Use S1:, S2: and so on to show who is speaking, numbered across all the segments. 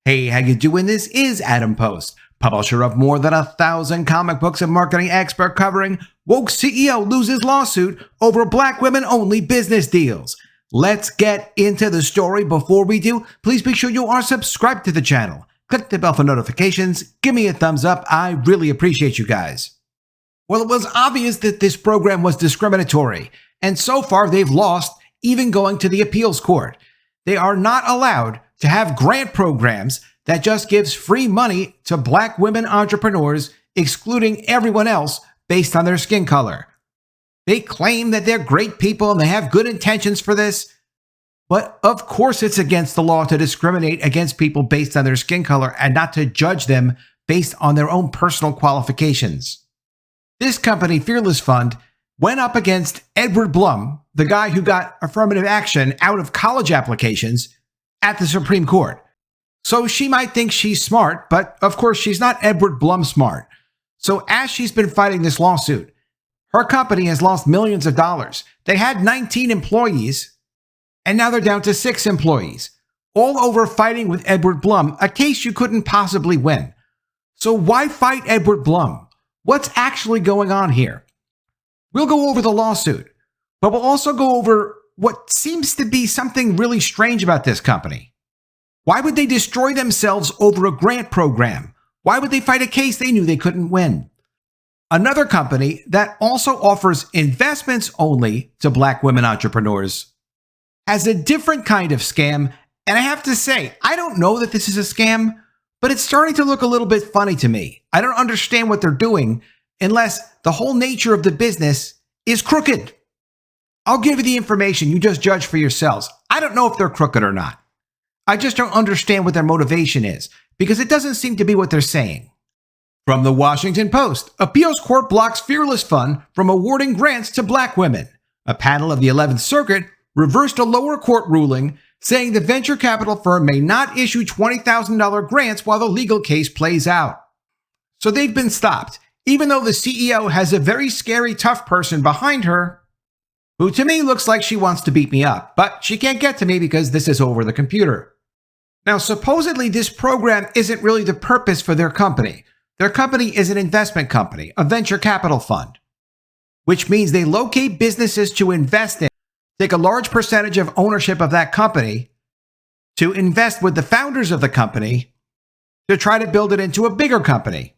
S1: Hey, how you doing? This is Adam Post, publisher of more than 1,000 comic books and marketing expert covering woke CEO loses lawsuit over black women-only business deals. Let's get into the story. Before we do, please make sure you are subscribed to the channel. Click the bell for notifications. Give me a thumbs up. I really appreciate you guys. Well, it was obvious that this program was discriminatory, and so far they've lost, even going to the appeals court. They are not allowed to have grant programs that just gives free money to black women entrepreneurs, excluding everyone else based on their skin color. They claim that they're great people and they have good intentions for this, but of course it's against the law to discriminate against people based on their skin color and not to judge them based on their own personal qualifications. This company, Fearless Fund, went up against Edward Blum, the guy who got affirmative action out of college applications, at the Supreme Court. So she might think she's smart, but of course she's not Edward Blum smart. So as she's been fighting this lawsuit, her company has lost millions of dollars. They had 19 employees, and now they're down to 6 employees, all over fighting with Edward Blum, a case you couldn't possibly win. So why fight Edward Blum? What's actually going on here? We'll go over the lawsuit, but we'll also go over what seems to be something really strange about this company. Why would they destroy themselves over a grant program? Why would they fight a case they knew they couldn't win? Another company that also offers investments only to black women entrepreneurs has a different kind of scam, and I have to say, I don't know that this is a scam, but it's starting to look a little bit funny to me. I don't understand what they're doing unless the whole nature of the business is crooked. I'll give you the information, you just judge for yourselves. I don't know if they're crooked or not. I just don't understand what their motivation is, because it doesn't seem to be what they're saying. From the Washington Post, appeals court blocks Fearless Fund from awarding grants to black women. A panel of the 11th Circuit reversed a lower court ruling saying the venture capital firm may not issue $20,000 grants while the legal case plays out. So they've been stopped, even though the CEO has a very scary, tough person behind her who to me looks like she wants to beat me up, but she can't get to me because this is over the computer. Now, supposedly this program isn't really the purpose for their company. Their company is an investment company, a venture capital fund, which means they locate businesses to invest in, take a large percentage of ownership of that company, to invest with the founders of the company, to try to build it into a bigger company.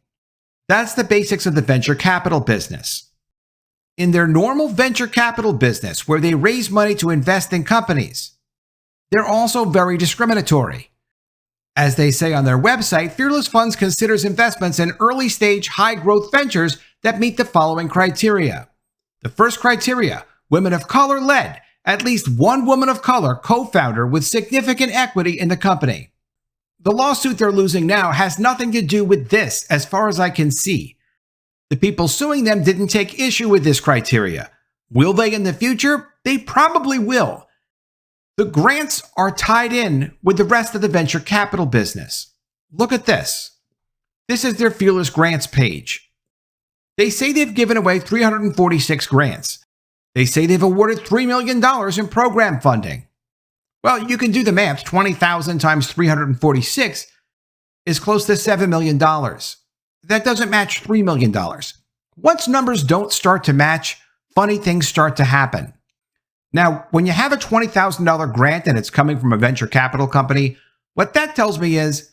S1: That's the basics of the venture capital business. In their normal venture capital business, where they raise money to invest in companies, they're also very discriminatory. As they say on their website, Fearless Funds considers investments in early-stage, high-growth ventures that meet the following criteria. The first criteria, women of color led, at least one woman of color co-founder with significant equity in the company. The lawsuit they're losing now has nothing to do with this, as far as I can see. The people suing them didn't take issue with this criteria. Will they in the future? They probably will. The grants are tied in with the rest of the venture capital business. Look at this. This is their Fearless Grants page. They say they've given away 346 grants. They say they've awarded $3 million in program funding. Well, you can do the math. 20,000 times 346 is close to $7 million. That doesn't match $3 million. Once numbers don't start to match, funny things start to happen. Now, when you have a $20,000 grant and it's coming from a venture capital company, what that tells me is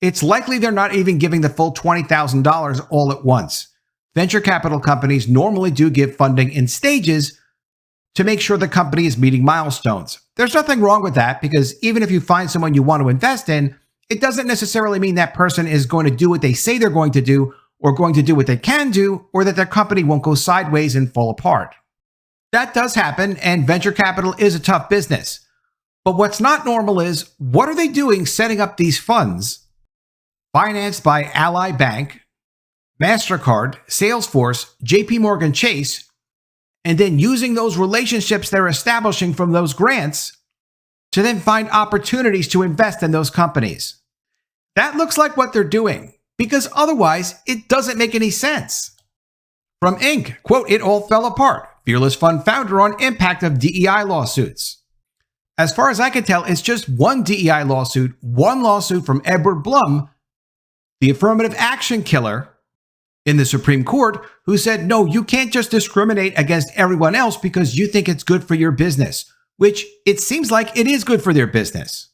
S1: it's likely they're not even giving the full $20,000 all at once. Venture capital companies normally do give funding in stages to make sure the company is meeting milestones. There's nothing wrong with that, because even if you find someone you want to invest in, it doesn't necessarily mean that person is going to do what they say they're going to do, or going to do what they can do, or that their company won't go sideways and fall apart. That does happen, and venture capital is a tough business. But what's not normal is, what are they doing setting up these funds financed by Ally Bank, MasterCard, Salesforce, JP Morgan Chase, and then using those relationships they're establishing from those grants to then find opportunities to invest in those companies? That looks like what they're doing, because otherwise it doesn't make any sense. From Inc., quote, "It all fell apart. Fearless Fund founder on impact of DEI lawsuits." As far as I can tell, it's just one DEI lawsuit, one lawsuit from Edward Blum, the affirmative action killer in the Supreme Court, who said, no, you can't just discriminate against everyone else because you think it's good for your business, which it seems like it is good for their business.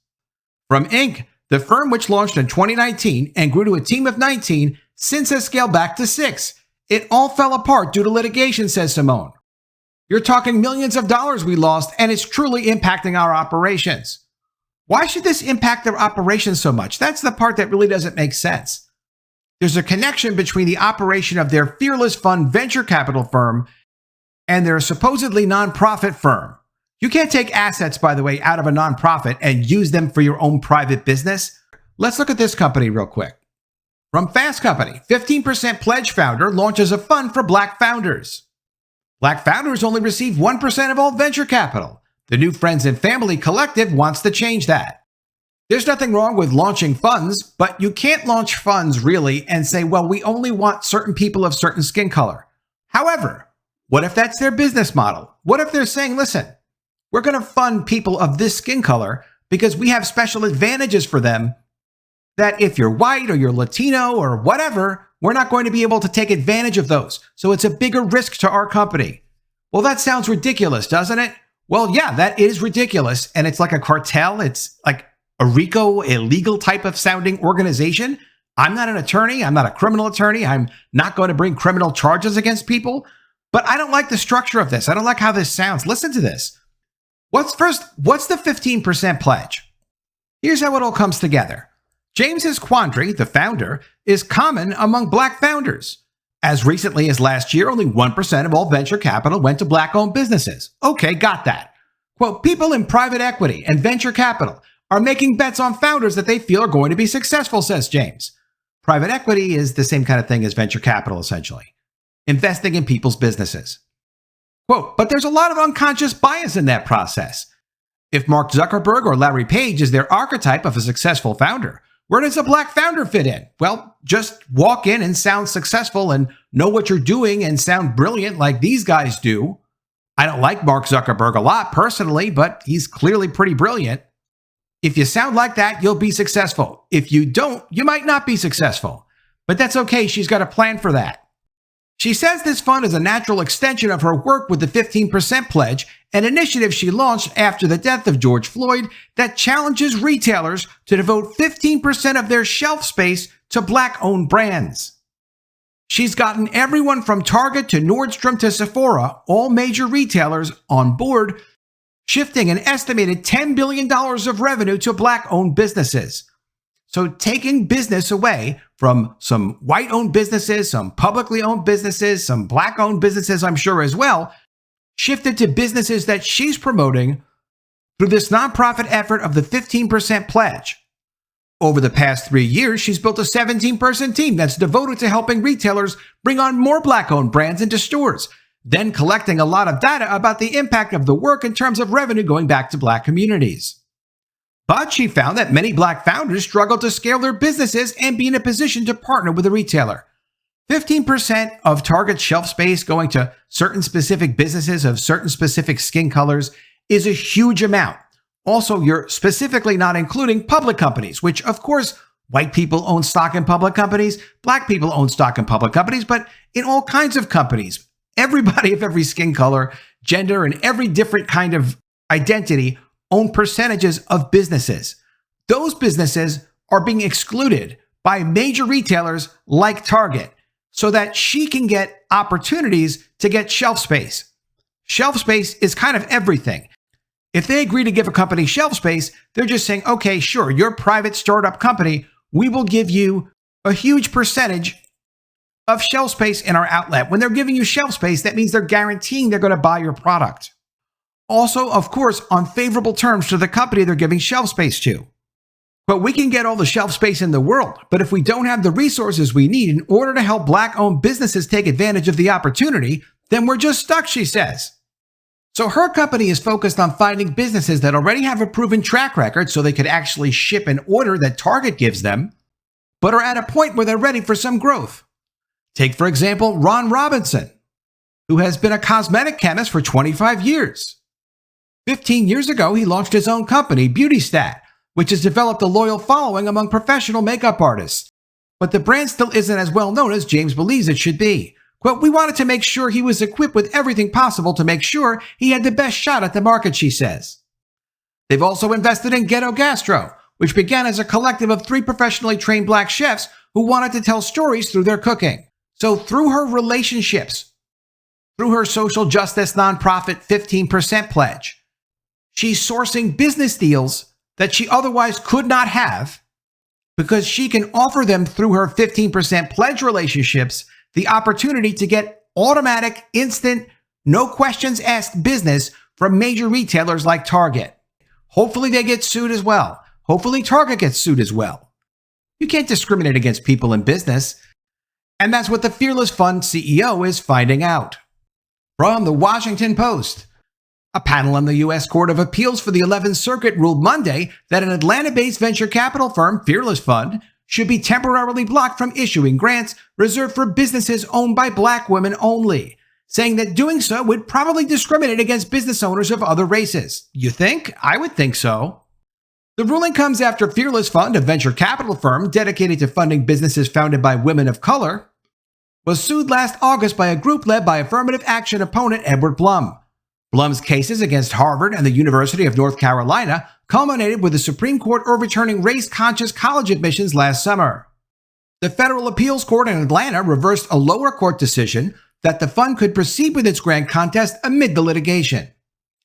S1: From Inc., the firm, which launched in 2019 and grew to a team of 19, since has scaled back to 6. It all fell apart due to litigation, says Simone. You're talking millions of dollars we lost, and it's truly impacting our operations. Why should this impact their operations so much? That's the part that really doesn't make sense. There's a connection between the operation of their Fearless Fund venture capital firm and their supposedly nonprofit firm. You can't take assets, by the way, out of a nonprofit and use them for your own private business. Let's look at this company real quick. From Fast Company, 15% Pledge founder launches a fund for Black founders. Black founders only receive 1% of all venture capital. The new Friends and Family Collective wants to change that. There's nothing wrong with launching funds, but you can't launch funds really and say, well, we only want certain people of certain skin color. However, what if that's their business model? What if they're saying, listen, we're going to fund people of this skin color because we have special advantages for them that if you're white or you're Latino or whatever, we're not going to be able to take advantage of those. So it's a bigger risk to our company. Well, that sounds ridiculous, doesn't it? Well, yeah, that is ridiculous. And it's like a cartel. It's like a RICO, illegal type of sounding organization. I'm not an attorney. I'm not a criminal attorney. I'm not going to bring criminal charges against people. But I don't like the structure of this. I don't like how this sounds. Listen to this. What's the 15% pledge? Here's how it all comes together. James's quandary, the founder, is common among Black founders. As recently as last year, only 1% of all venture capital went to Black-owned businesses. Okay, got that. Quote, people in private equity and venture capital are making bets on founders that they feel are going to be successful, says James. Private equity is the same kind of thing as venture capital, essentially. Investing in people's businesses. Quote, but there's a lot of unconscious bias in that process. If Mark Zuckerberg or Larry Page is their archetype of a successful founder, where does a Black founder fit in? Well, just walk in and sound successful and know what you're doing and sound brilliant like these guys do. I don't like Mark Zuckerberg a lot personally, but he's clearly pretty brilliant. If you sound like that, you'll be successful. If you don't, you might not be successful. But that's okay. She's got a plan for that. She says this fund is a natural extension of her work with the 15% pledge, an initiative she launched after the death of George Floyd that challenges retailers to devote 15% of their shelf space to Black-owned brands. She's gotten everyone from Target to Nordstrom to Sephora, all major retailers, on board, shifting an estimated $10 billion of revenue to Black-owned businesses. So taking business away from some white-owned businesses, some publicly owned businesses, some Black-owned businesses, I'm sure as well, shifted to businesses that she's promoting through this nonprofit effort of the 15% pledge. Over the past 3 years, she's built a 17-person team that's devoted to helping retailers bring on more Black-owned brands into stores, then collecting a lot of data about the impact of the work in terms of revenue going back to Black communities. But she found that many Black founders struggle to scale their businesses and be in a position to partner with a retailer. 15% of Target's shelf space going to certain specific businesses of certain specific skin colors is a huge amount. Also, you're specifically not including public companies, which, of course, white people own stock in public companies, Black people own stock in public companies, but in all kinds of companies, everybody of every skin color, gender, and every different kind of identity own percentages of businesses. Those businesses are being excluded by major retailers like Target so that she can get opportunities to get shelf space. Shelf space is kind of everything. If they agree to give a company shelf space, they're just saying, okay, sure, you're a private startup company. We will give you a huge percentage of shelf space in our outlet. When they're giving you shelf space, that means they're guaranteeing they're going to buy your product. Also, of course, on favorable terms to the company they're giving shelf space to. But we can get all the shelf space in the world, but if we don't have the resources we need in order to help Black-owned businesses take advantage of the opportunity, then we're just stuck, she says. So her company is focused on finding businesses that already have a proven track record so they could actually ship an order that Target gives them, but are at a point where they're ready for some growth. Take, for example, Ron Robinson, who has been a cosmetic chemist for 25 years. 15 years ago, he launched his own company, BeautyStat, which has developed a loyal following among professional makeup artists. But the brand still isn't as well known as James believes it should be. Quote, "We wanted to make sure he was equipped with everything possible to make sure he had the best shot at the market," she says. They've also invested in Ghetto Gastro, which began as a collective of 3 professionally trained black chefs who wanted to tell stories through their cooking. So through her relationships, through her social justice nonprofit 15% pledge, she's sourcing business deals that she otherwise could not have because she can offer them through her 15% pledge relationships the opportunity to get automatic, instant, no questions asked business from major retailers like Target. Hopefully they get sued as well. Hopefully Target gets sued as well. You can't discriminate against people in business. And that's what the Fearless Fund CEO is finding out. From the Washington Post, a panel in the U.S. Court of Appeals for the 11th Circuit ruled Monday that an Atlanta-based venture capital firm, Fearless Fund, should be temporarily blocked from issuing grants reserved for businesses owned by black women only, saying that doing so would probably discriminate against business owners of other races. You think? I would think so. The ruling comes after Fearless Fund, a venture capital firm dedicated to funding businesses founded by women of color, was sued last August by a group led by affirmative-action opponent Edward Blum. Blum's cases against Harvard and the University of North Carolina culminated with the Supreme Court overturning race-conscious college admissions last summer. The Federal Appeals Court in Atlanta reversed a lower court decision that the fund could proceed with its grant contest amid the litigation.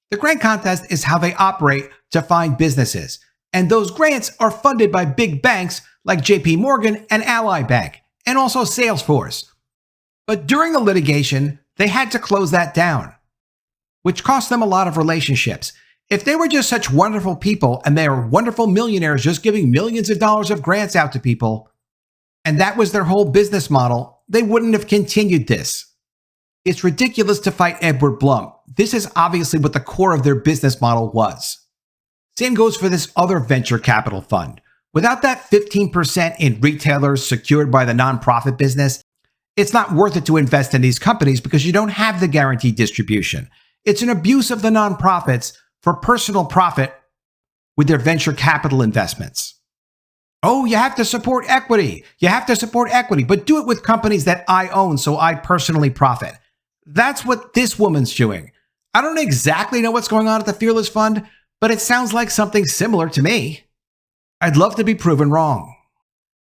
S1: The grant contest is how they operate to find businesses, and those grants are funded by big banks like JP Morgan and Ally Bank, and also Salesforce. But during the litigation, they had to close that down, which cost them a lot of relationships. If they were just such wonderful people and they are wonderful millionaires just giving millions of dollars of grants out to people, and that was their whole business model, they wouldn't have continued this. It's ridiculous to fight Edward Blum. This is obviously what the core of their business model was. Same goes for this other venture capital fund. Without that 15% in retailers secured by the nonprofit business, it's not worth it to invest in these companies because you don't have the guaranteed distribution. It's an abuse of the nonprofits for personal profit with their venture capital investments. Oh, you have to support equity. You have to support equity, but do it with companies that I own so I personally profit. That's what this woman's doing. I don't exactly know what's going on at the Fearless Fund, but it sounds like something similar to me. I'd love to be proven wrong.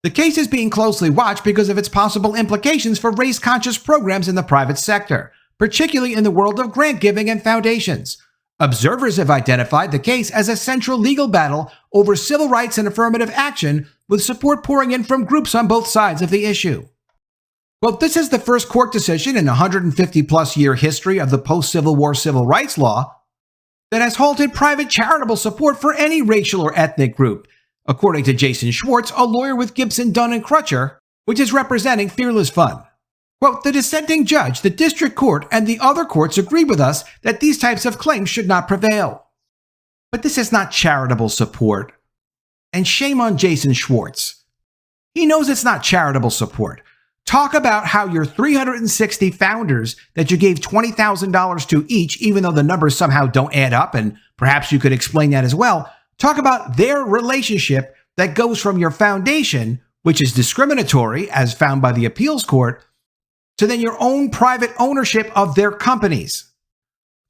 S1: The case is being closely watched because of its possible implications for race-conscious programs in the private sector, particularly in the world of grant giving and foundations. Observers have identified the case as a central legal battle over civil rights and affirmative action, with support pouring in from groups on both sides of the issue. Well, this is the first court decision in a 150-plus year history of the post-Civil War civil rights law that has halted private charitable support for any racial or ethnic group, according to Jason Schwartz, a lawyer with Gibson, Dunn & Crutcher, which is representing Fearless Fund. Quote, "The dissenting judge, the district court, and the other courts agree with us that these types of claims should not prevail." But this is not charitable support. And shame on Jason Schwartz. He knows it's not charitable support. Talk about how your 360 founders that you gave $20,000 to each, even though the numbers somehow don't add up, and perhaps you could explain that as well. Talk about their relationship that goes from your foundation, which is discriminatory as found by the appeals court, to then your own private ownership of their companies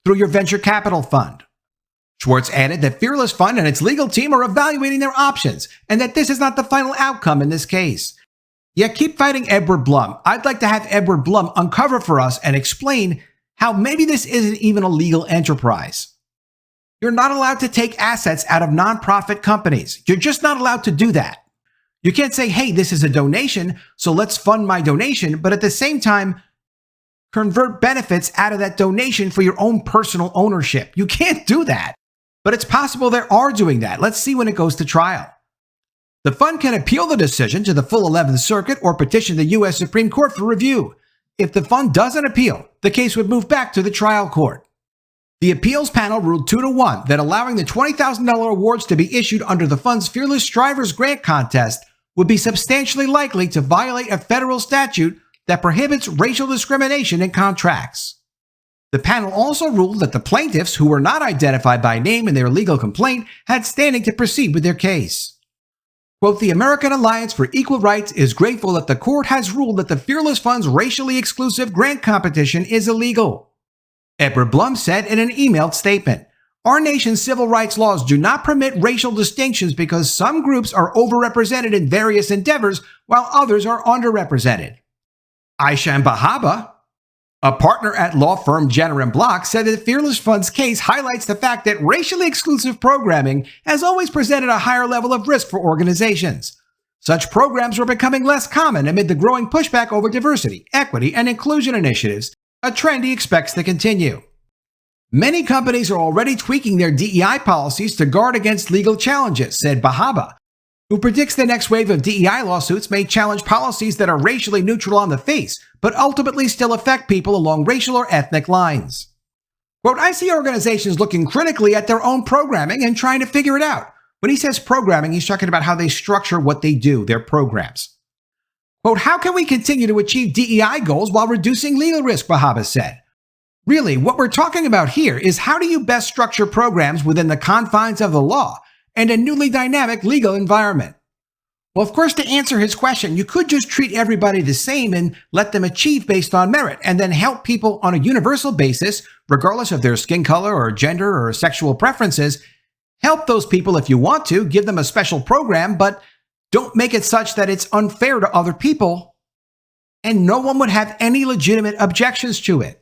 S1: through your venture capital fund. Schwartz added that Fearless Fund and its legal team are evaluating their options and that this is not the final outcome in this case. Yet keep fighting Edward Blum. I'd like to have Edward Blum uncover for us and explain how maybe this isn't even a legal enterprise. You're not allowed to take assets out of nonprofit companies. You're just not allowed to do that. You can't say, hey, this is a donation, so let's fund my donation, but at the same time, convert benefits out of that donation for your own personal ownership. You can't do that. But it's possible they are doing that. Let's see when it goes to trial. The fund can appeal the decision to the full 11th Circuit or petition the U.S. Supreme Court for review. If the fund doesn't appeal, the case would move back to the trial court. The appeals panel ruled 2-1 that allowing the $20,000 awards to be issued under the fund's Fearless Strivers Grant Contest would be substantially likely to violate a federal statute that prohibits racial discrimination in contracts. The panel also ruled that the plaintiffs, who were not identified by name in their legal complaint, had standing to proceed with their case. Quote, the American Alliance for Equal Rights is grateful that the court has ruled that the Fearless Fund's racially exclusive grant competition is illegal. Edward Blum said in an emailed statement, our nation's civil rights laws do not permit racial distinctions because some groups are overrepresented in various endeavors while others are underrepresented. Aisha Bahaba, a partner at law firm Jenner & Block, said that the Fearless Fund's case highlights the fact that racially exclusive programming has always presented a higher level of risk for organizations. Such programs were becoming less common amid the growing pushback over diversity, equity, and inclusion initiatives, a trend he expects to continue. Many companies are already tweaking their DEI policies to guard against legal challenges, said Bahaba, who predicts the next wave of DEI lawsuits may challenge policies that are racially neutral on the face, but ultimately still affect people along racial or ethnic lines. Quote, I see organizations looking critically at their own programming and trying to figure it out. When he says programming, he's talking about how they structure what they do, their programs. Quote, how can we continue to achieve DEI goals while reducing legal risk, Bahaba said. Really, what we're talking about here is how do you best structure programs within the confines of the law and a newly dynamic legal environment? Well, of course, to answer his question, you could just treat everybody the same and let them achieve based on merit, and then help people on a universal basis, regardless of their skin color or gender or sexual preferences. Help those people if you want to, give them a special program, but don't make it such that it's unfair to other people, and no one would have any legitimate objections to it.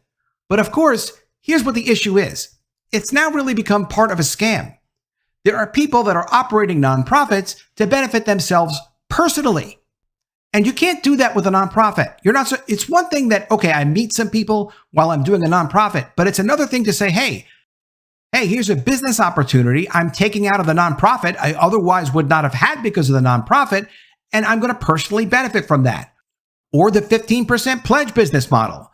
S1: But of course, here's what the issue is. It's now really become part of a scam. There are people that are operating nonprofits to benefit themselves personally. And you can't do that with a nonprofit. It's one thing that, okay, I meet some people while I'm doing a nonprofit, but it's another thing to say, hey, here's a business opportunity I'm taking out of the nonprofit I otherwise would not have had because of the nonprofit, and I'm going to personally benefit from that. Or the 15% pledge business model.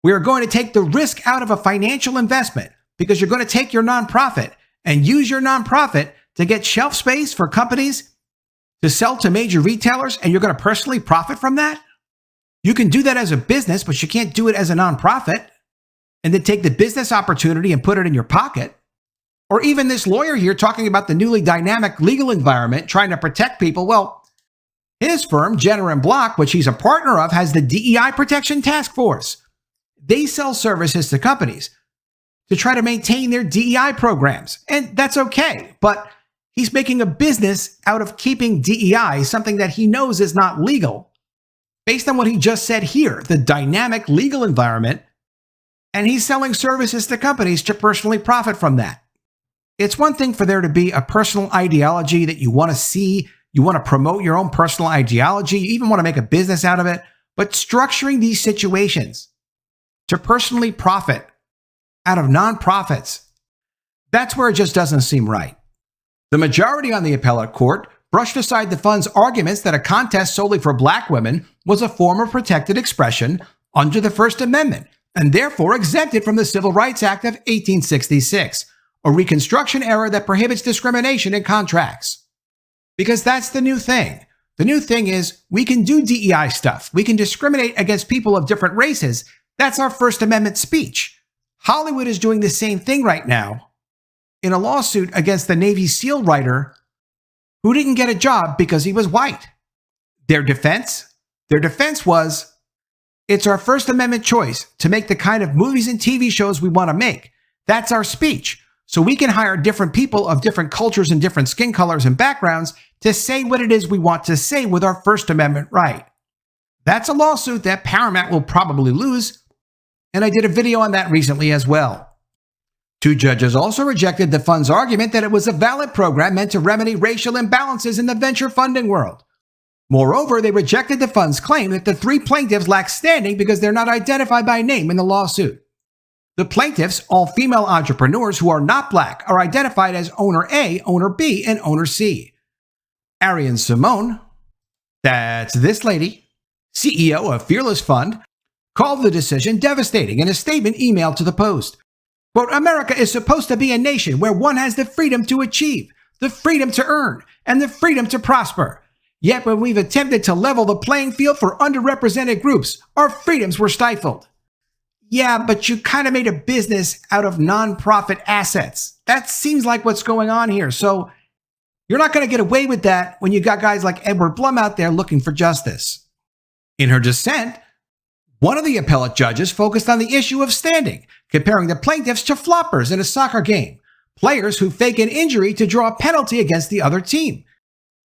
S1: We are going to take the risk out of a financial investment because you're going to take your nonprofit and use your nonprofit to get shelf space for companies to sell to major retailers, and you're going to personally profit from that? You can do that as a business, but you can't do it as a nonprofit and then take the business opportunity and put it in your pocket. Or even this lawyer here talking about the newly dynamic legal environment, trying to protect people. Well, his firm, Jenner & Block, which he's a partner of, has the DEI Protection Task Force. They sell services to companies to try to maintain their DEI programs. And that's okay, but he's making a business out of keeping DEI, something that he knows is not legal, based on what he just said here, the dynamic legal environment, and he's selling services to companies to personally profit from that. It's one thing for there to be a personal ideology that you want to see, you want to promote your own personal ideology, you even want to make a business out of it, but structuring these situations to personally profit out of nonprofits, that's where it just doesn't seem right. The majority on the appellate court brushed aside the fund's arguments that a contest solely for black women was a form of protected expression under the First Amendment and therefore exempted from the Civil Rights Act of 1866, a Reconstruction era that prohibits discrimination in contracts. Because that's the new thing. The new thing is we can do DEI stuff. We can discriminate against people of different races. That's our First Amendment speech. Hollywood is doing the same thing right now in a lawsuit against the Navy SEAL writer who didn't get a job because he was white. Their defense was, it's our First Amendment choice to make the kind of movies and TV shows we want to make. That's our speech. So we can hire different people of different cultures and different skin colors and backgrounds to say what it is we want to say with our First Amendment right. That's a lawsuit that Paramount will probably lose, and I did a video on that recently as well. Two judges also rejected the fund's argument that it was a valid program meant to remedy racial imbalances in the venture funding world. Moreover, they rejected the fund's claim that the three plaintiffs lack standing because they're not identified by name in the lawsuit. The plaintiffs, all female entrepreneurs who are not black, are identified as Owner A, Owner B, and Owner C. Ariane Simone, that's this lady, CEO of Fearless Fund, called the decision devastating in a statement emailed to the Post. Quote, America is supposed to be a nation where one has the freedom to achieve, the freedom to earn, and the freedom to prosper. Yet when we've attempted to level the playing field for underrepresented groups, our freedoms were stifled. Yeah, but you kind of made a business out of nonprofit assets. That seems like what's going on here. So you're not going to get away with that when you got guys like Edward Blum out there looking for justice. In her dissent, one of the appellate judges focused on the issue of standing, comparing the plaintiffs to floppers in a soccer game, players who fake an injury to draw a penalty against the other team.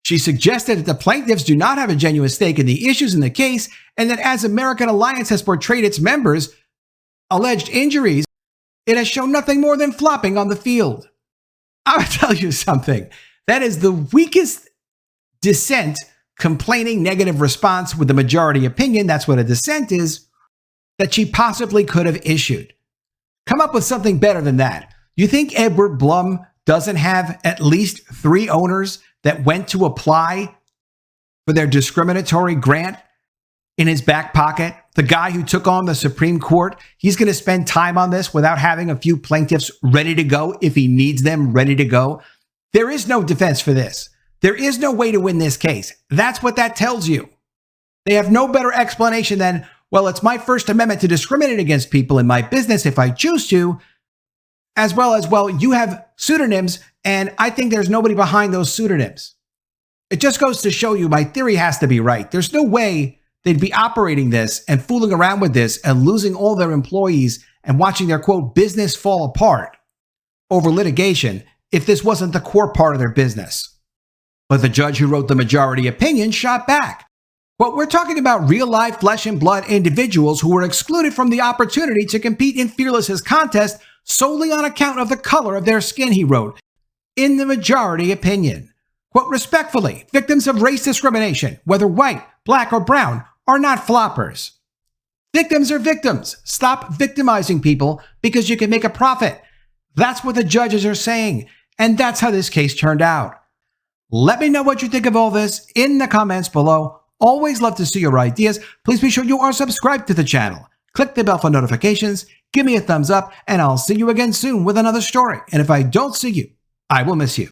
S1: She suggested that the plaintiffs do not have a genuine stake in the issues in the case, and that as American Alliance has portrayed its members' alleged injuries, it has shown nothing more than flopping on the field. I would tell you something. That is the weakest dissent, complaining negative response with the majority opinion, that's what a dissent is, that she possibly could have issued. Come up with something better than that. You think Edward Blum doesn't have at least 3 owners that went to apply for their discriminatory grant in his back pocket? The guy who took on the Supreme Court, he's going to spend time on this without having a few plaintiffs ready to go if he needs them ready to go. There is no defense for this. There is no way to win this case. That's what that tells you. They have no better explanation than, well, it's my First Amendment to discriminate against people in my business if I choose to, as well as, well, you have pseudonyms, and I think there's nobody behind those pseudonyms. It just goes to show you my theory has to be right. There's no way they'd be operating this and fooling around with this and losing all their employees and watching their, quote, business fall apart over litigation if this wasn't the core part of their business. But the judge who wrote the majority opinion shot back. But we're talking about real-life flesh and blood individuals who were excluded from the opportunity to compete in Fearless's contest solely on account of the color of their skin, he wrote, in the majority opinion. Quote, respectfully, victims of race discrimination, whether white, black, or brown, are not floppers. Victims are victims. Stop victimizing people because you can make a profit. That's what the judges are saying, and that's how this case turned out. Let me know what you think of all this in the comments below. Always love to see your ideas. Please be sure you are subscribed to the channel. Click the bell for notifications, give me a thumbs up, and I'll see you again soon with another story. And if I don't see you, I will miss you.